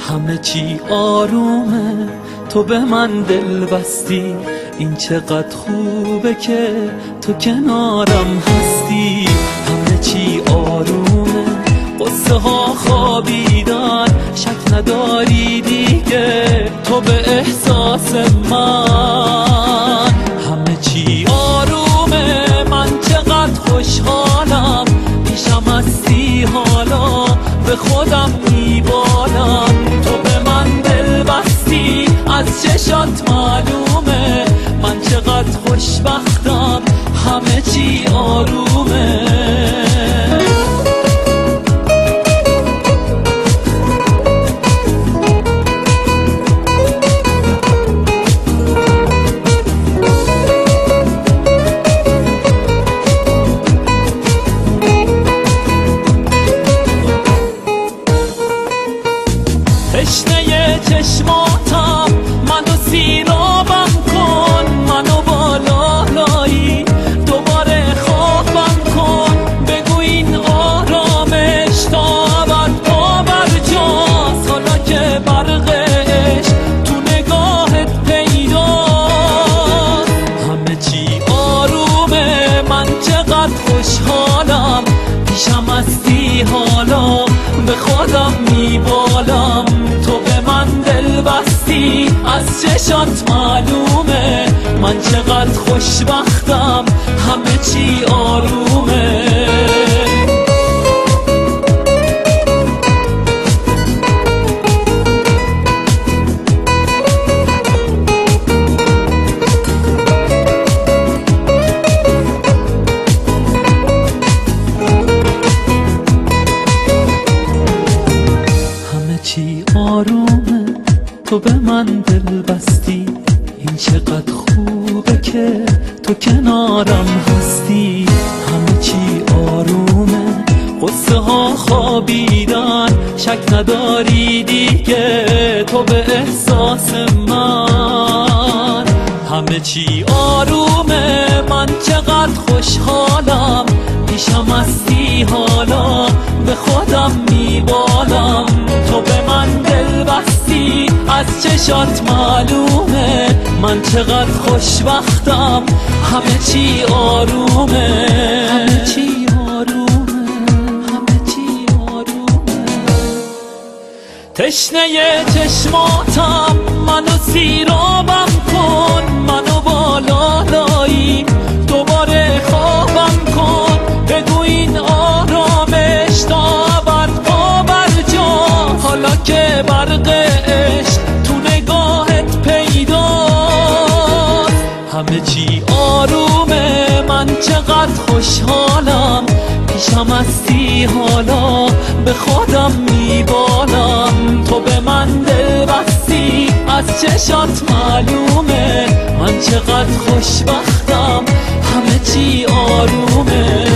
همه چی آرومه، تو به من دل بستی. این چقدر خوبه که تو کنارم هستی. همه چی آرومه، قصه ها خوابیدن، شک نداری دیگه تو به احساس من. همه چی آرومه، من چقدر خوشحالم، پیشم هستی حالا به خودم میبالم. تو به من دل بستی، از چشات معلومه من چقدر خوشبختم، همه چی آرومه. تشنه چشماتم، منو سیرابم کن، منو بالایی دوباره خوابم کن. بگو این آرامش تا ابد پابرجاست، حالا که برقش تو نگاهت پیداست. همه چی آرومه، من چقدر خوشحالم، پیشم هستی حالا به خودم میبالم. تو به من دل بستی، از چشات معلومه من چقدر خوشبختم، همه چی آرومه. چی آرومه، تو به من دل بستی. این چقدر خوبه که تو کنارم هستی. همه چی آرومه، قصه ها خوابیدن، شک نداری دیگه تو به احساس من. همه چی آرومه، من چقدر خوشحالم، پیشم هستی حالا به خودم میبالم. تو به من دل بستی، از چشات معلومه من چقدر خوشبختم، همه چی آرومه. همه چی آرومه، همه چی آرومه. تشنه چشماتم، منو سیرابم کن، منو بالایی دوباره خوابم کن. بگو این آرامش تا ابد پابرجاست، حالا که برقش تو نگاهت پیداست. همه چی آرومه، من چقدر خوشحالم، پیشم هستی حالا به خودم میبالم. تو به من دل بستی، از چشات معلومه من چقدر خوشبختم، همه چی آرومه.